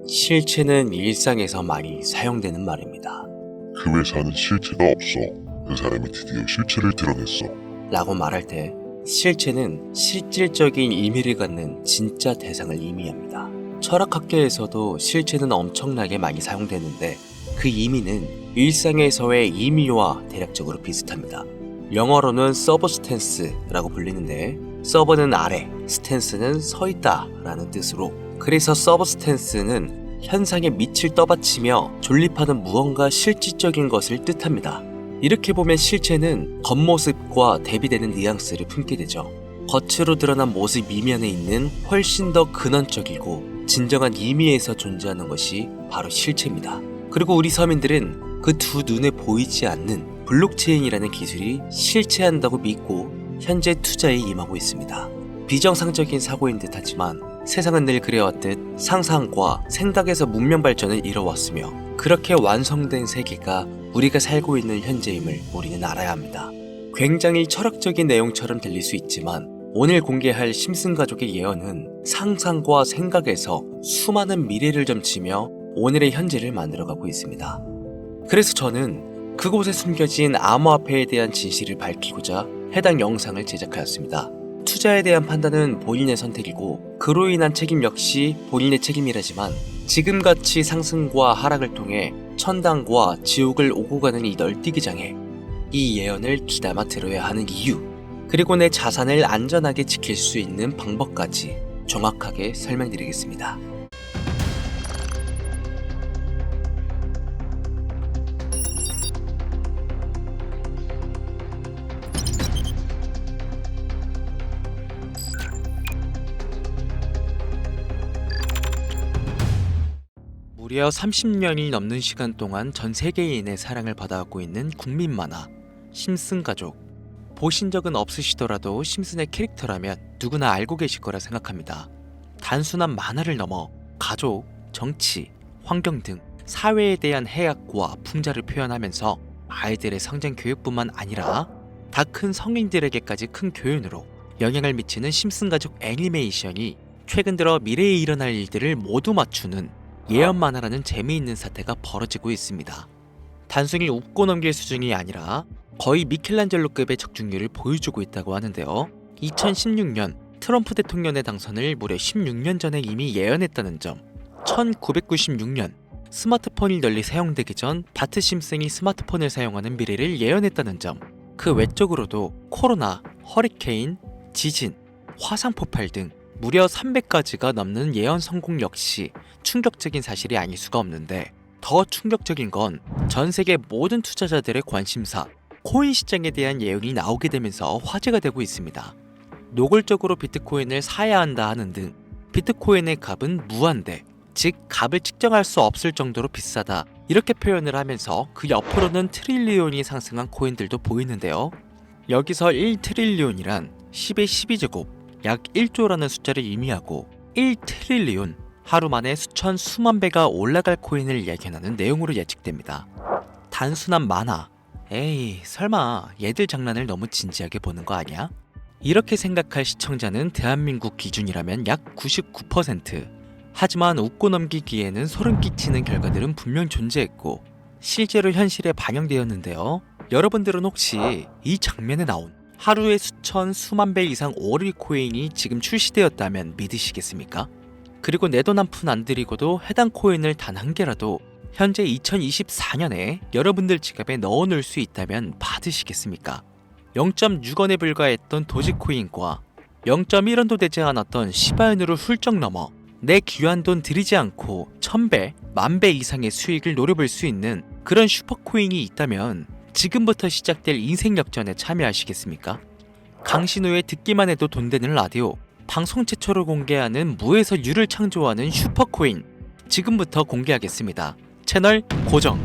실체는 일상에서 많이 사용되는 말입니다. 그 회사는 실체가 없어. 그 사람이 드디어 실체를 드러냈어. 라고 말할 때 실체는 실질적인 의미를 갖는 진짜 대상을 의미합니다. 철학학계에서도 실체는 엄청나게 많이 사용되는데 그 의미는 일상에서의 의미와 대략적으로 비슷합니다. 영어로는 서브스탠스라고 불리는데 서브는 아래, 스탠스는 서있다 라는 뜻으로, 그래서 서브스탠스는 현상에 밑을 떠받치며 존립하는 무언가 실질적인 것을 뜻합니다. 이렇게 보면 실체는 겉모습과 대비되는 뉘앙스를 품게 되죠. 겉으로 드러난 모습 이면에 있는 훨씬 더 근원적이고 진정한 의미에서 존재하는 것이 바로 실체입니다. 그리고 우리 서민들은 그 두 눈에 보이지 않는 블록체인이라는 기술이 실체한다고 믿고 현재 투자에 임하고 있습니다. 비정상적인 사고인 듯 하지만 세상은 늘 그래왔듯 상상과 생각에서 문명 발전을 이뤄왔으며 그렇게 완성된 세계가 우리가 살고 있는 현재임을 우리는 알아야 합니다. 굉장히 철학적인 내용처럼 들릴 수 있지만 오늘 공개할 심슨 가족의 예언은 상상과 생각에서 수많은 미래를 점치며 오늘의 현재를 만들어가고 있습니다. 그래서 저는 그곳에 숨겨진 암호화폐에 대한 진실을 밝히고자 해당 영상을 제작하였습니다. 투자에 대한 판단은 본인의 선택이고 그로 인한 책임 역시 본인의 책임이라지만 지금같이 상승과 하락을 통해 천당과 지옥을 오고 가는 이 널뛰기장에 이 예언을 귀담아 들어야 하는 이유, 그리고 내 자산을 안전하게 지킬 수 있는 방법까지 정확하게 설명드리겠습니다. 무려 30년이 넘는 시간 동안 전 세계인의 사랑을 받아왔고 있는 국민 만화 심슨 가족. 보신 적은 없으시더라도 심슨의 캐릭터라면 누구나 알고 계실 거라 생각합니다. 단순한 만화를 넘어 가족, 정치, 환경 등 사회에 대한 해악과 풍자를 표현하면서 아이들의 성장 교육뿐만 아니라 다 큰 성인들에게까지 큰 교훈으로 영향을 미치는 심슨 가족 애니메이션이 최근 들어 미래에 일어날 일들을 모두 맞추는 예언 만화라는 재미있는 사태가 벌어지고 있습니다. 단순히 웃고 넘길 수준이 아니라 거의 미켈란젤로급의 적중률을 보여주고 있다고 하는데요. 2016년 트럼프 대통령의 당선을 무려 16년 전에 이미 예언했다는 점, 1996년 스마트폰이 널리 사용되기 전 바트 심슨이 스마트폰을 사용하는 미래를 예언했다는 점, 그 외적으로도 코로나, 허리케인, 지진, 화산 폭발 등 무려 300가지가 넘는 예언 성공 역시 충격적인 사실이 아닐 수가 없는데, 더 충격적인 건 전 세계 모든 투자자들의 관심사 코인 시장에 대한 예언이 나오게 되면서 화제가 되고 있습니다. 노골적으로 비트코인을 사야 한다 하는 등 비트코인의 값은 무한대, 즉 값을 측정할 수 없을 정도로 비싸다 이렇게 표현을 하면서 그 옆으로는 트릴리온이 상승한 코인들도 보이는데요. 여기서 1트릴리온이란 10의 12제곱 약 1조라는 숫자를 의미하고 1트릴리온, 하루 만에 수천 수만 배가 올라갈 코인을 예견하는 내용으로 예측됩니다. 단순한 만화, 에이 설마 얘들 장난을 너무 진지하게 보는 거 아니야? 이렇게 생각할 시청자는 대한민국 기준이라면 약 99%. 하지만 웃고 넘기기에는 소름 끼치는 결과들은 분명 존재했고 실제로 현실에 반영되었는데요. 여러분들은 혹시 이 장면에 나온 하루에 수천 수만 배 이상 오를 코인이 지금 출시되었다면 믿으시겠습니까? 그리고 내 돈 한 푼 안 들이고도 해당 코인을 단 한 개라도 현재 2024년에 여러분들 지갑에 넣어놓을 수 있다면 받으시겠습니까? 0.6원에 불과했던 도지코인과 0.1원도 되지 않았던 시바이누를 훌쩍 넘어 내 귀한 돈 들이지 않고 1000배, 10,000배 이상의 수익을 노려볼 수 있는 그런 슈퍼코인이 있다면 지금부터 시작될 인생 역전에 참여하시겠습니까? 강신우의 듣기만 해도 돈 되는 라디오, 방송 최초로 공개하는 무에서 유를 창조하는 슈퍼코인, 지금부터 공개하겠습니다. 채널 고정!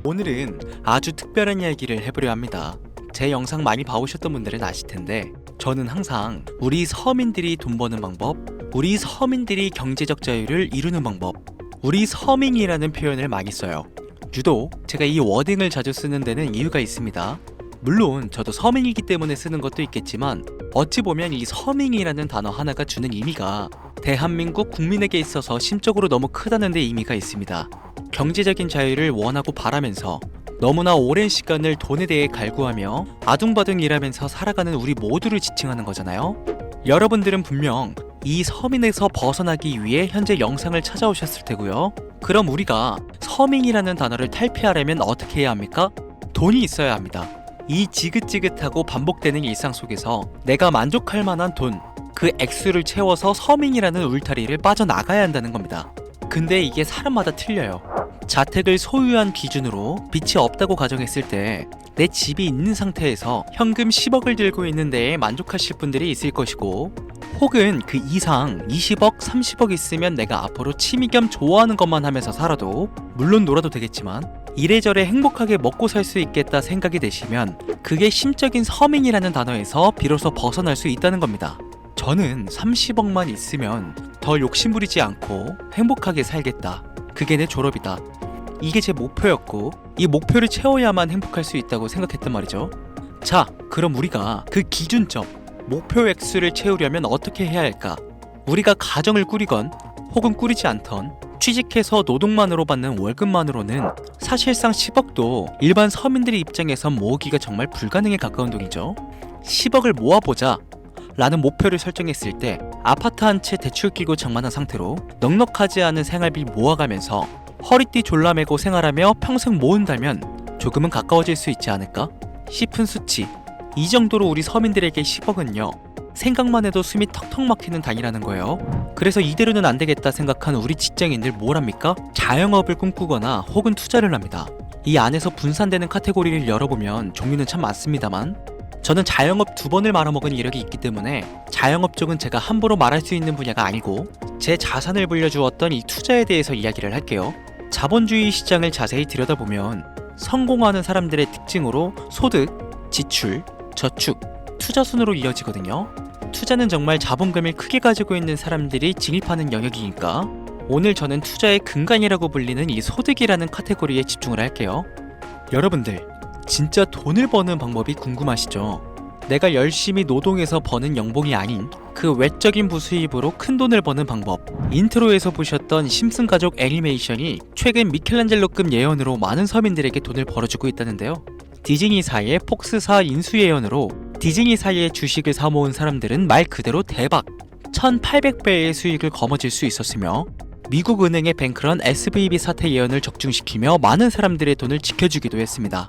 오늘은 아주 특별한 이야기를 해보려 합니다. 제 영상 많이 봐오셨던 분들은 아실텐데 저는 항상 우리 서민들이 돈 버는 방법, 우리 서민들이 경제적 자유를 이루는 방법, 우리 서민이라는 표현을 많이 써요. 유독 제가 이 워딩을 자주 쓰는 데는 이유가 있습니다. 물론 저도 서민이기 때문에 쓰는 것도 있겠지만 어찌 보면 이 서민이라는 단어 하나가 주는 의미가 대한민국 국민에게 있어서 심적으로 너무 크다는 데 의미가 있습니다. 경제적인 자유를 원하고 바라면서 너무나 오랜 시간을 돈에 대해 갈구하며 아둥바둥 일하면서 살아가는 우리 모두를 지칭하는 거잖아요. 여러분들은 분명 이 서민에서 벗어나기 위해 현재 영상을 찾아오셨을 테고요. 그럼 우리가 서민이라는 단어를 탈피하려면 어떻게 해야 합니까? 돈이 있어야 합니다. 이 지긋지긋하고 반복되는 일상 속에서 내가 만족할 만한 돈, 그 액수를 채워서 서민이라는 울타리를 빠져나가야 한다는 겁니다. 근데 이게 사람마다 틀려요. 자택을 소유한 기준으로 빚이 없다고 가정했을 때 내 집이 있는 상태에서 현금 10억을 들고 있는 데에 만족하실 분들이 있을 것이고, 혹은 그 이상 20억, 30억 있으면 내가 앞으로 취미 겸 좋아하는 것만 하면서 살아도, 물론 놀아도 되겠지만 이래저래 행복하게 먹고 살 수 있겠다 생각이 되시면 그게 심적인 서민이라는 단어에서 비로소 벗어날 수 있다는 겁니다. 저는 30억만 있으면 더 욕심부리지 않고 행복하게 살겠다. 그게 내 졸업이다. 이게 제 목표였고, 이 목표를 채워야만 행복할 수 있다고 생각했단 말이죠. 자, 그럼 우리가 그 기준점, 목표 액수를 채우려면 어떻게 해야 할까? 우리가 가정을 꾸리건 혹은 꾸리지 않던 취직해서 노동만으로 받는 월급만으로는 사실상 10억도 일반 서민들의 입장에선 모으기가 정말 불가능에 가까운 돈이죠. 10억을 모아보자 라는 목표를 설정했을 때 아파트 한 채 대출 끼고 장만한 상태로 넉넉하지 않은 생활비 모아가면서 허리띠 졸라매고 생활하며 평생 모은다면 조금은 가까워질 수 있지 않을까 싶은 수치. 이 정도로 우리 서민들에게 10억은요, 생각만 해도 숨이 턱턱 막히는 단위라는 거예요. 그래서 이대로는 안 되겠다 생각한 우리 직장인들 뭘 합니까? 자영업을 꿈꾸거나 혹은 투자를 합니다. 이 안에서 분산되는 카테고리를 열어보면 종류는 참 많습니다만, 저는 자영업 2번을 말아먹은 이력이 있기 때문에 자영업 쪽은 제가 함부로 말할 수 있는 분야가 아니고 제 자산을 불려주었던 이 투자에 대해서 이야기를 할게요. 자본주의 시장을 자세히 들여다보면 성공하는 사람들의 특징으로 소득, 지출, 저축, 투자 순으로 이어지거든요. 투자는 정말 자본금을 크게 가지고 있는 사람들이 진입하는 영역이니까 오늘 저는 투자의 근간이라고 불리는 이 소득이라는 카테고리에 집중을 할게요. 여러분들, 진짜 돈을 버는 방법이 궁금하시죠? 내가 열심히 노동해서 버는 연봉이 아닌 그 외적인 부수입으로 큰 돈을 버는 방법. 인트로에서 보셨던 심슨 가족 애니메이션이 최근 미켈란젤로급 예언으로 많은 서민들에게 돈을 벌어주고 있다는데요. 디즈니사의 폭스사 인수 예언으로 디즈니사의 주식을 사모은 사람들은 말 그대로 대박 1800배의 수익을 거머쥘 수 있었으며, 미국 은행의 뱅크런 SVB 사태 예언을 적중시키며 많은 사람들의 돈을 지켜주기도 했습니다.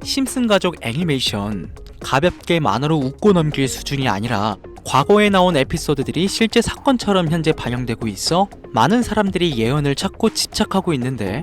심슨 가족 애니메이션, 가볍게 만화로 웃고 넘길 수준이 아니라 과거에 나온 에피소드들이 실제 사건처럼 현재 반영되고 있어 많은 사람들이 예언을 찾고 집착하고 있는데,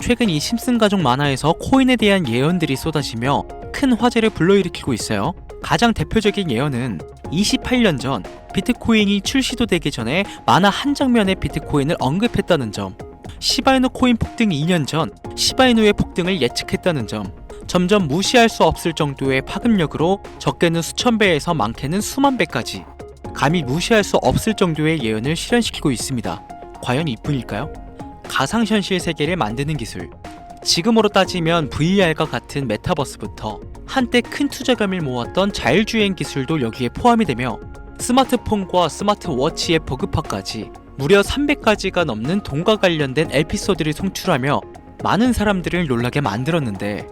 최근 이 심슨 가족 만화에서 코인에 대한 예언들이 쏟아지며 큰 화제를 불러일으키고 있어요. 가장 대표적인 예언은 28년 전 비트코인이 출시도 되기 전에 만화 한 장면에 비트코인을 언급했다는 점, 시바이누 코인 폭등 2년 전 시바이누의 폭등을 예측했다는 점, 점점 무시할 수 없을 정도의 파급력으로 적게는 수천 배에서 많게는 수만 배까지 감히 무시할 수 없을 정도의 예언을 실현시키고 있습니다. 과연 이뿐일까요? 가상현실 세계를 만드는 기술, 지금으로 따지면 VR과 같은 메타버스부터 한때 큰 투자금을 모았던 자율주행 기술도 여기에 포함이 되며 스마트폰과 스마트워치의 보급화까지 무려 300가지가 넘는 돈과 관련된 에피소드를 송출하며 많은 사람들을 놀라게 만들었는데,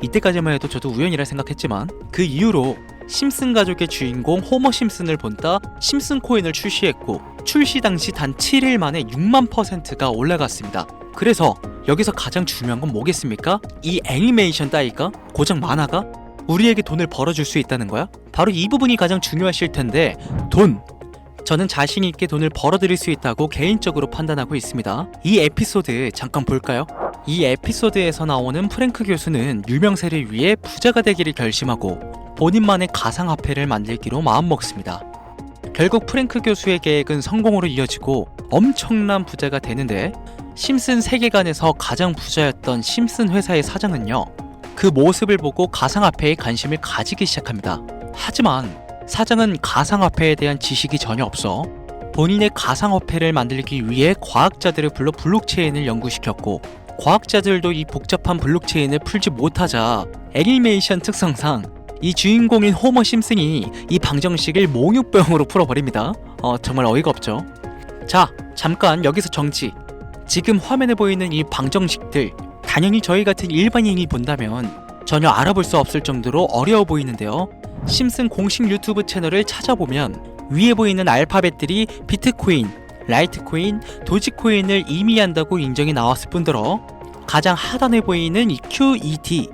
이때까지만 해도 저도 우연이라 생각했지만 그 이후로 심슨 가족의 주인공 호머 심슨을 본따 심슨 코인을 출시했고, 출시 당시 단 7일 만에 6만%가 올라갔습니다. 그래서 여기서 가장 중요한 건 뭐겠습니까? 이 애니메이션 따위가, 고작 만화가 우리에게 돈을 벌어줄 수 있다는 거야? 바로 이 부분이 가장 중요하실 텐데, 돈! 저는 자신 있게 돈을 벌어들일 수 있다고 개인적으로 판단하고 있습니다. 이 에피소드 잠깐 볼까요? 이 에피소드에서 나오는 프랭크 교수는 유명세를 위해 부자가 되기를 결심하고 본인만의 가상화폐를 만들기로 마음먹습니다. 결국 프랭크 교수의 계획은 성공으로 이어지고 엄청난 부자가 되는데, 심슨 세계관에서 가장 부자였던 심슨 회사의 사장은요, 그 모습을 보고 가상화폐에 관심을 가지기 시작합니다. 하지만 사장은 가상화폐에 대한 지식이 전혀 없어 본인의 가상화폐를 만들기 위해 과학자들을 불러 블록체인을 연구시켰고, 과학자들도 이 복잡한 블록체인을 풀지 못하자 애니메이션 특성상 이 주인공인 호머 심슨이 이 방정식을 몽유병으로 풀어버립니다. 정말 어이가 없죠. 자, 잠깐 여기서 정지. 지금 화면에 보이는 이 방정식들, 당연히 저희 같은 일반인이 본다면 전혀 알아볼 수 없을 정도로 어려워 보이는데요. 심슨 공식 유튜브 채널을 찾아보면 위에 보이는 알파벳들이 비트코인, 라이트코인, 도지코인을 의미한다고 인정이 나왔을 뿐더러 가장 하단에 보이는 이 QET,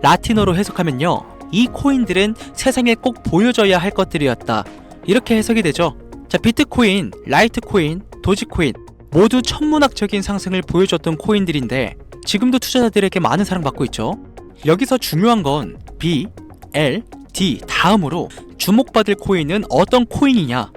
라틴어로 해석하면요, 이 코인들은 세상에 꼭 보여줘야 할 것들이었다, 이렇게 해석이 되죠. 자, 비트코인, 라이트코인, 도지코인 모두 천문학적인 상승을 보여줬던 코인들인데 지금도 투자자들에게 많은 사랑받고 있죠. 여기서 중요한 건 B, L, D 다음으로 주목받을 코인은 어떤 코인이냐,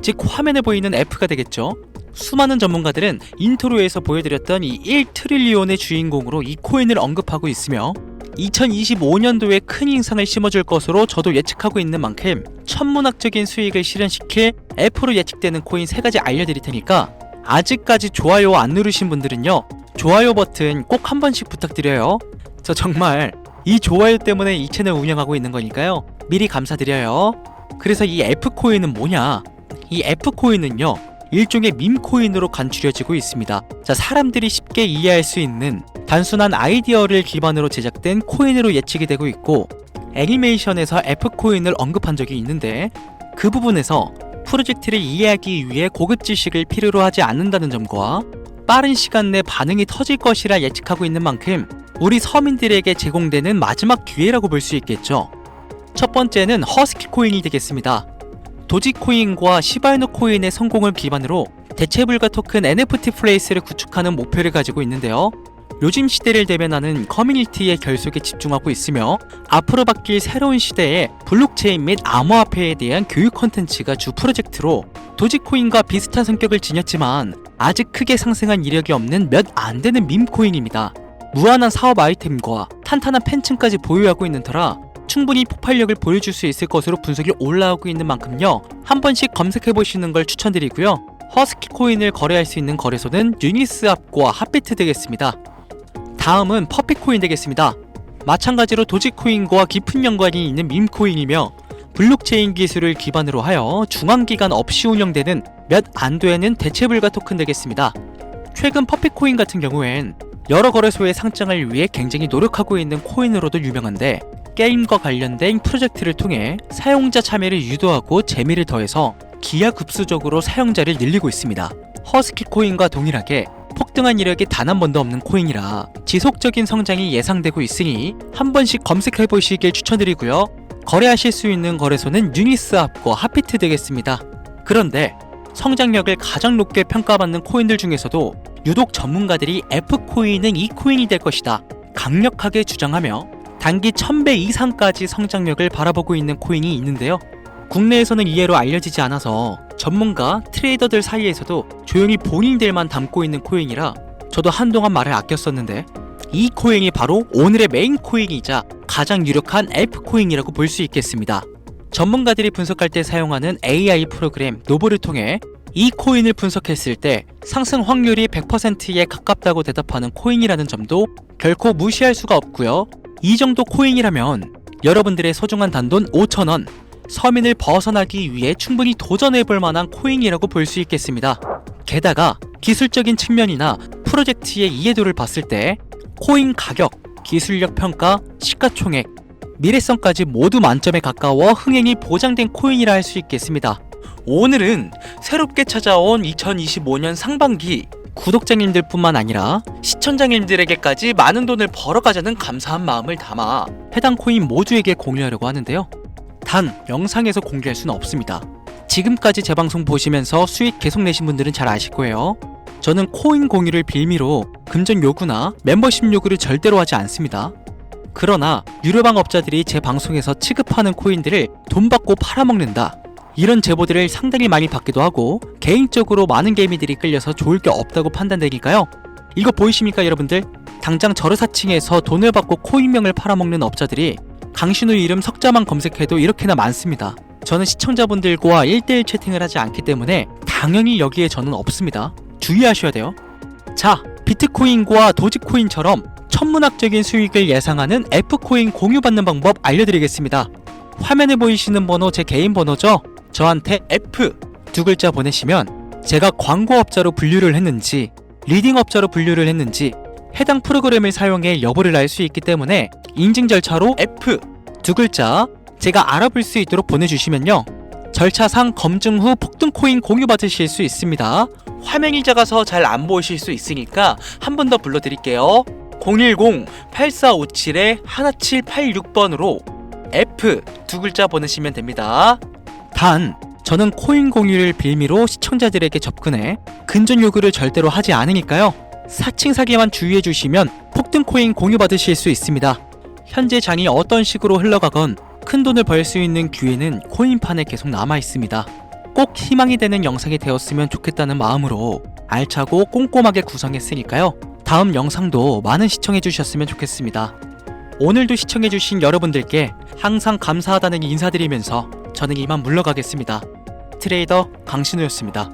즉 화면에 보이는 F가 되겠죠. 수많은 전문가들은 인트로에서 보여드렸던 이 1트릴리온의 주인공으로 이 코인을 언급하고 있으며 2025년도에 큰 인상을 심어줄 것으로 저도 예측하고 있는 만큼 천문학적인 수익을 실현시킬 F로 예측되는 코인 3가지 알려드릴 테니까 아직까지 좋아요 안 누르신 분들은요, 좋아요 버튼 꼭 한 번씩 부탁드려요. 저 정말 이 좋아요 때문에 이 채널 운영하고 있는 거니까요, 미리 감사드려요. 그래서 이 F코인은 뭐냐? 이 F코인은요, 일종의 밈코인으로 간추려지고 있습니다. 자, 사람들이 쉽게 이해할 수 있는 단순한 아이디어를 기반으로 제작된 코인으로 예측이 되고 있고, 애니메이션에서 F코인을 언급한 적이 있는데 그 부분에서 프로젝트를 이해하기 위해 고급 지식을 필요로 하지 않는다는 점과 빠른 시간 내 반응이 터질 것이라 예측하고 있는 만큼 우리 서민들에게 제공되는 마지막 기회라고 볼 수 있겠죠. 첫 번째는 허스키 코인이 되겠습니다. 도지코인과 시바이누 코인의 성공을 기반으로 대체불가 토큰 NFT 플레이스를 구축하는 목표를 가지고 있는데요. 요즘 시대를 대변하는 커뮤니티의 결속에 집중하고 있으며 앞으로 바뀔 새로운 시대에 블록체인 및 암호화폐에 대한 교육 콘텐츠가 주 프로젝트로 도지코인과 비슷한 성격을 지녔지만 아직 크게 상승한 이력이 없는 몇 안 되는 밈코인입니다. 무한한 사업 아이템과 탄탄한 팬층까지 보유하고 있는 터라 충분히 폭발력을 보여줄 수 있을 것으로 분석이 올라오고 있는 만큼요, 한 번씩 검색해보시는 걸 추천드리고요. 허스키 코인을 거래할 수 있는 거래소는 유니스왑과 핫비트 되겠습니다. 다음은 퍼피코인 되겠습니다. 마찬가지로 도지코인과 깊은 연관이 있는 밈코인이며 블록체인 기술을 기반으로 하여 중앙기관 없이 운영되는 몇 안 되는 대체불가 토큰 되겠습니다. 최근 퍼피코인 같은 경우엔 여러 거래소의 상장을 위해 굉장히 노력하고 있는 코인으로도 유명한데 게임과 관련된 프로젝트를 통해 사용자 참여를 유도하고 재미를 더해서 기하급수적으로 사용자를 늘리고 있습니다. 허스키 코인과 동일하게 폭등한 이력이 단 한 번도 없는 코인이라 지속적인 성장이 예상되고 있으니 한 번씩 검색해보시길 추천드리고요. 거래하실 수 있는 거래소는 유니스왑과 핫비트 되겠습니다. 그런데 성장력을 가장 높게 평가받는 코인들 중에서도 유독 전문가들이 F코인은 이 코인이 될 것이다 강력하게 주장하며 단기 1000배 이상까지 성장력을 바라보고 있는 코인이 있는데요. 국내에서는 이해로 알려지지 않아서 전문가, 트레이더들 사이에서도 조용히 본인들만 담고 있는 코인이라 저도 한동안 말을 아꼈었는데 이 코인이 바로 오늘의 메인 코인이자 가장 유력한 F코인이라고 볼 수 있겠습니다. 전문가들이 분석할 때 사용하는 AI 프로그램 노보를 통해 이 코인을 분석했을 때 상승 확률이 100%에 가깝다고 대답하는 코인이라는 점도 결코 무시할 수가 없고요. 이 정도 코인이라면 여러분들의 소중한 단돈 5,000원, 서민을 벗어나기 위해 충분히 도전해볼 만한 코인이라고 볼 수 있겠습니다. 게다가 기술적인 측면이나 프로젝트의 이해도를 봤을 때 코인 가격, 기술력 평가, 시가총액, 미래성까지 모두 만점에 가까워 흥행이 보장된 코인이라 할 수 있겠습니다. 오늘은 새롭게 찾아온 2025년 상반기 구독자님들 뿐만 아니라 시청자님들에게까지 많은 돈을 벌어가자는 감사한 마음을 담아 해당 코인 모두에게 공유하려고 하는데요. 단 영상에서 공개할 수는 없습니다. 지금까지 제 방송 보시면서 수익 계속 내신 분들은 잘 아실 거예요. 저는 코인 공유를 빌미로 금전 요구나 멤버십 요구를 절대로 하지 않습니다. 그러나 유료방 업자들이 제 방송에서 취급하는 코인들을 돈 받고 팔아먹는다, 이런 제보들을 상당히 많이 받기도 하고 개인적으로 많은 개미들이 끌려서 좋을 게 없다고 판단되니까요. 이거 보이십니까 여러분들? 당장 저르사칭에서 돈을 받고 코인명을 팔아먹는 업자들이 강신우 이름 석자만 검색해도 이렇게나 많습니다. 저는 시청자분들과 1대1 채팅을 하지 않기 때문에 당연히 여기에 저는 없습니다. 주의하셔야 돼요. 자, 비트코인과 도지코인처럼 천문학적인 수익을 예상하는 F코인 공유받는 방법 알려드리겠습니다. 화면에 보이시는 번호 제 개인 번호죠? 저한테 F 두 글자 보내시면 제가 광고업자로 분류를 했는지 리딩업자로 분류를 했는지 해당 프로그램을 사용해 여부를 알 수 있기 때문에 인증 절차로 F 두 글자 제가 알아볼 수 있도록 보내주시면요, 절차상 검증 후 폭등코인 공유 받으실 수 있습니다. 화면이 작아서 잘 안 보이실 수 있으니까 한 번 더 불러드릴게요. 010-8457-1786번으로 F 두 글자 보내시면 됩니다. 단 저는 코인 공유를 빌미로 시청자들에게 접근해 근전 요구를 절대로 하지 않으니까요, 사칭 사기만 주의해 주시면 폭등 코인 공유 받으실 수 있습니다. 현재 장이 어떤 식으로 흘러가건 큰 돈을 벌 수 있는 기회는 코인판에 계속 남아 있습니다. 꼭 희망이 되는 영상이 되었으면 좋겠다는 마음으로 알차고 꼼꼼하게 구성했으니까요, 다음 영상도 많은 시청해 주셨으면 좋겠습니다. 오늘도 시청해 주신 여러분들께 항상 감사하다는 인사드리면서 저는 이만 물러가겠습니다. 트레이더 강신우였습니다.